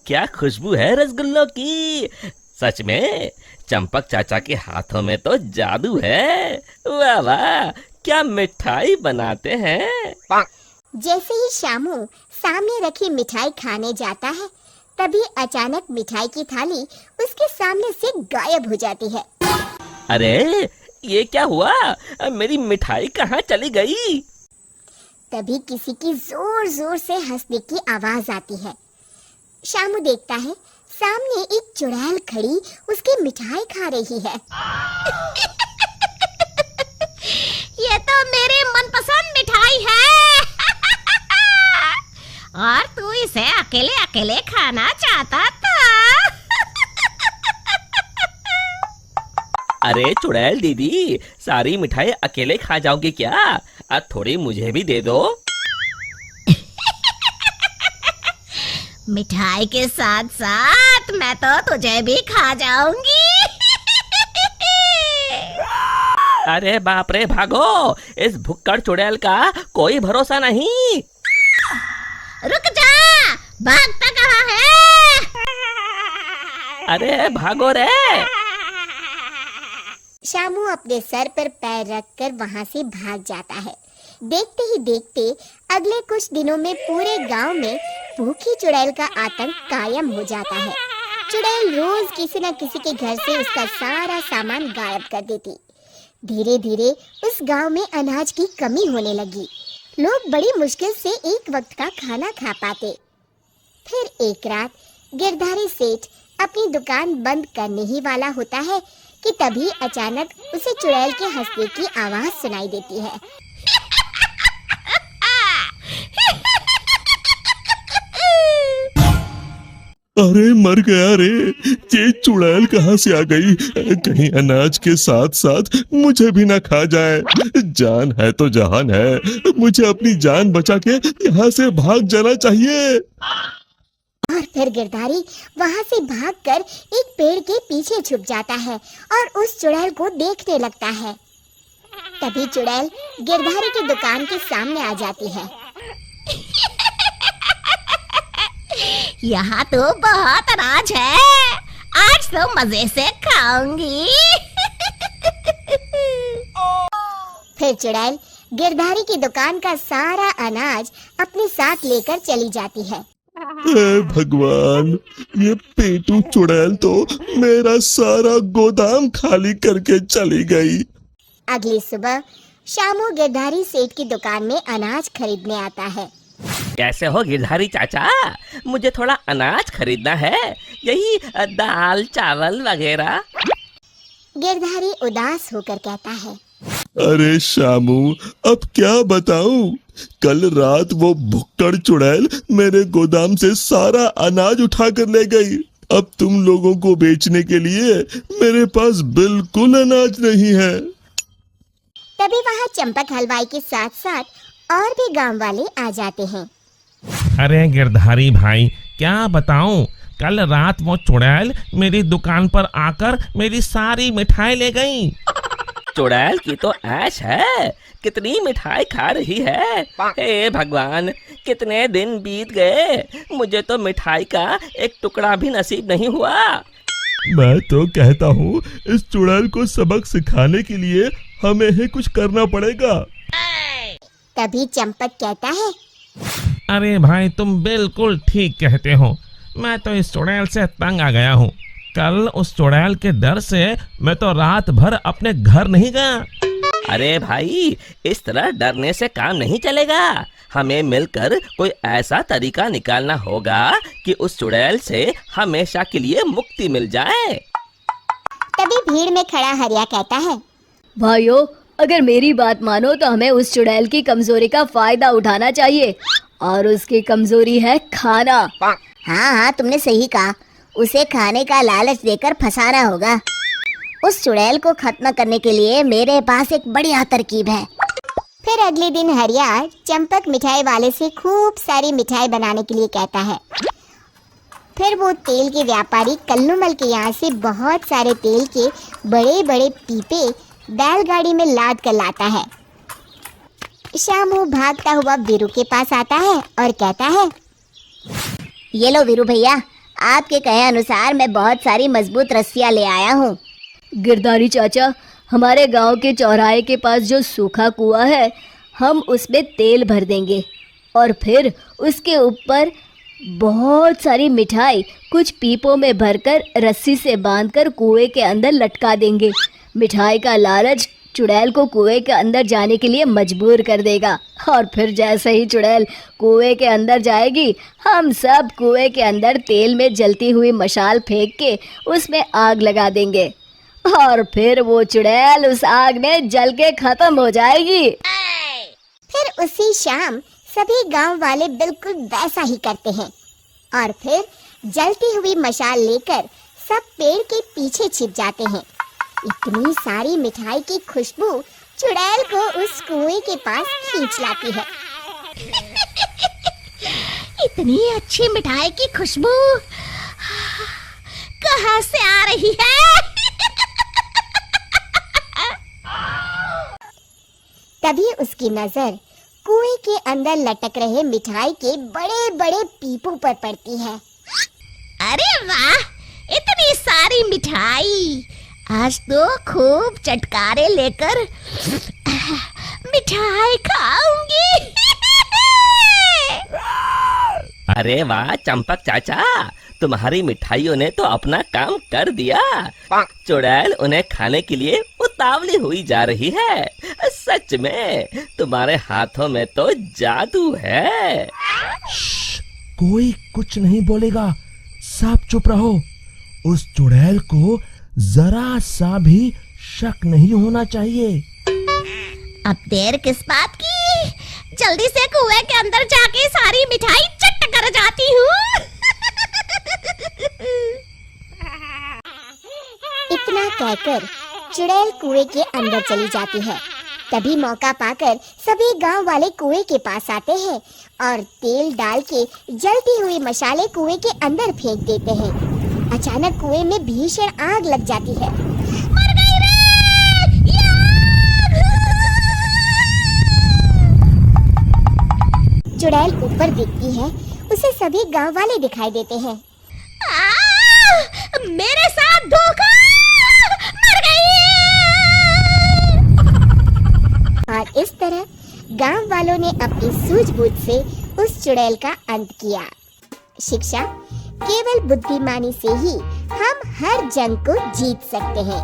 क्या खुशबू है रसगुल्लों की। सच में चंपक चाचा के हाथों में तो जादू है। वाह वाह, क्या मिठाई बनाते हैं। जैसे ही शामू सामने रखी मिठाई खाने जाता है, तभी अचानक मिठाई की थाली उसके सामने से गायब हो जाती है। अरे ये क्या हुआ, मेरी मिठाई कहाँ चली गई। तभी किसी की जोर जोर से हंसने की आवाज आती है। शामू देखता है सामने एक चुड़ैल खड़ी उसकी मिठाई खा रही है। ये तो मेरी मनपसंद मिठाई है। और तू इसे अकेले अकेले खाना चाहता था। अरे चुड़ैल दीदी, सारी मिठाई अकेले खा जाओगी क्या? थोड़ी मुझे भी दे दो। मिठाई के साथ साथ मैं तो तुझे भी खा जाऊंगी। अरे बाप रे, भागो, इस भुक्कड़ चुड़ैल का कोई भरोसा नहीं। रुक जा, भागता कहाँ है? अरे भागो रे। शामू अपने सर पर पैर रखकर वहां से भाग जाता है। देखते ही देखते अगले कुछ दिनों में पूरे गांव में भूखी चुड़ैल का आतंक कायम हो जाता है। चुड़ैल रोज किसी न किसी के घर से उसका सारा सामान गायब कर देती। धीरे धीरे उस गांव में अनाज की कमी होने लगी। लोग बड़ी मुश्किल से एक वक्त का खाना खा पाते। फिर एक रात गिरधारी सेठ अपनी दुकान बंद करने ही वाला होता है कि तभी अचानक उसे चुड़ैल के हंसने की आवाज सुनाई देती है। अरे मर गया रे, ये चुड़ैल कहाँ से आ गई? कहीं अनाज के साथ साथ मुझे भी ना खा जाए। जान है तो जहान है, मुझे अपनी जान बचा के यहाँ से भाग जाना चाहिए। और फिर गिरधारी वहाँ से भागकर एक पेड़ के पीछे छुप जाता है और उस चुड़ैल को देखने लगता है। तभी चुड़ैल गिरधारी की दुकान के सामने आ जाती है। यहाँ तो बहुत अनाज है, आज तो मजे से खाऊंगी। फिर चुड़ैल गिरधारी की दुकान का सारा अनाज अपने साथ लेकर चली जाती है। हे भगवान, ये पेटू चुड़ैल तो मेरा सारा गोदाम खाली करके चली गई। अगली सुबह शामू गिरधारी सेठ की दुकान में अनाज खरीदने आता है। कैसे हो गिरधारी चाचा, मुझे थोड़ा अनाज खरीदना है, यही दाल चावल वगैरह। गिरधारी उदास होकर कहता है, अरे शामू, अब क्या बताऊं? कल रात वो भुक्कड़ चुड़ैल मेरे गोदाम से सारा अनाज उठा कर ले गई। अब तुम लोगों को बेचने के लिए मेरे पास बिल्कुल अनाज नहीं है। तभी वहाँ चंपक हलवाई के साथ साथ और भी गांव वाले आ जाते हैं। अरे गिरधारी भाई, क्या बताऊं, कल रात वो चुड़ैल मेरी दुकान पर आकर मेरी सारी मिठाई ले गई। चुड़ैल की तो ऐश है, कितनी मिठाई खा रही है। हे भगवान, कितने दिन बीत गए, मुझे तो मिठाई का एक टुकड़ा भी नसीब नहीं हुआ। मैं तो कहता हूँ इस चुड़ैल को सबक सिखाने के लिए हमें ही कुछ करना पड़ेगा। तभी चंपक कहता है, अरे भाई, तुम बिल्कुल ठीक कहते हो, मैं तो इस चुड़ैल से तंग आ गया हूँ। कल उस चुड़ैल के डर से मैं तो रात भर अपने घर नहीं गया। अरे भाई, इस तरह डरने से काम नहीं चलेगा। हमें मिलकर कोई ऐसा तरीका निकालना होगा कि उस चुड़ैल से हमेशा के लिए मुक्ति मिल जाए। तभी भीड़ में खड़ा हरिया कहता है, भाइयों, अगर मेरी बात मानो तो हमें उस चुड़ैल की कमजोरी का फायदा उठाना चाहिए, और उसकी कमजोरी है खाना। हाँ हाँ, तुमने सही कहा, उसे खाने का लालच देकर फंसाना होगा। उस चुड़ैल को खत्म करने के लिए मेरे पास एक बढ़िया तरकीब है। फिर अगले दिन हरिया चंपक मिठाई वाले से खूब सारी मिठाई बनाने के लिए कहता है। फिर वो तेल के व्यापारी कल्लूमल के यहाँ से बहुत सारे तेल के बड़े बड़े पीपे बैलगाड़ी में लाद कर लाता है। शामू भागता हुआ वीरू के पास आता है और कहता है, ये लो वीरू भैया, आपके कहे अनुसार मैं बहुत सारी मजबूत रस्सियाँ ले आया हूँ। गिरधारी चाचा, हमारे गांव के चौराहे के पास जो सूखा कुआं है, हम उसमें तेल भर देंगे और फिर उसके ऊपर बहुत सारी मिठाई कुछ पीपों में भरकर रस्सी से बांधकर कुएं के अंदर लटका देंगे। मिठाई का लालच चुड़ैल को कुएं के अंदर जाने के लिए मजबूर कर देगा और फिर जैसे ही चुड़ैल कुएं के अंदर जाएगी, हम सब कुएं के अंदर तेल में जलती हुई मशाल फेंक के उसमें आग लगा देंगे और फिर वो चुड़ैल उस आग में जल के खत्म हो जाएगी। फिर उसी शाम सभी गांव वाले बिल्कुल वैसा ही करते हैं और फिर जलती हुई मशाल लेकर सब पेड़ के पीछे छिप जाते हैं। इतनी सारी मिठाई की खुशबू चुड़ैल को उस कुएं के पास खींच लाती है। इतनी अच्छी मिठाई की खुशबू कहाँ से आ रही है? तभी उसकी नजर कुएं के अंदर लटक रहे मिठाई के बड़े बड़े पीपों पर पड़ती है। अरे वाह, इतनी सारी मिठाई! आज तो खूब चटकारे लेकर मिठाई खाऊंगी। अरे वाह चंपक चाचा, तुम्हारी मिठाइयों ने तो अपना काम कर दिया। चुड़ैल उन्हें खाने के लिए उतावली हुई जा रही है। सच में तुम्हारे हाथों में तो जादू है। कोई कुछ नहीं बोलेगा, सब चुप रहो। उस चुड़ैल को जरा सा भी शक नहीं होना चाहिए। अब देर किस बात की? जल्दी से कुएं के अंदर जाके सारी मिठाई चट कर जाती हूँ। इतना कहकर चुड़ैल कुएं के अंदर चली जाती है। तभी मौका पाकर सभी गांव वाले कुएं के पास आते हैं और तेल डाल के जलती हुई मशाले कुएं के अंदर फेंक देते हैं। अचानक कुएं में भीषण आग लग जाती है। मर गई रे! चुड़ैल ऊपर दिखती है, उसे सभी गांव वाले दिखाई देते हैं। मेरे साथ धोखा! मर गई! और इस तरह गांव वालों ने अपनी सूझबूझ से उस चुड़ैल का अंत किया। शिक्षा, केवल बुद्धिमानी से ही हम हर जंग को जीत सकते हैं।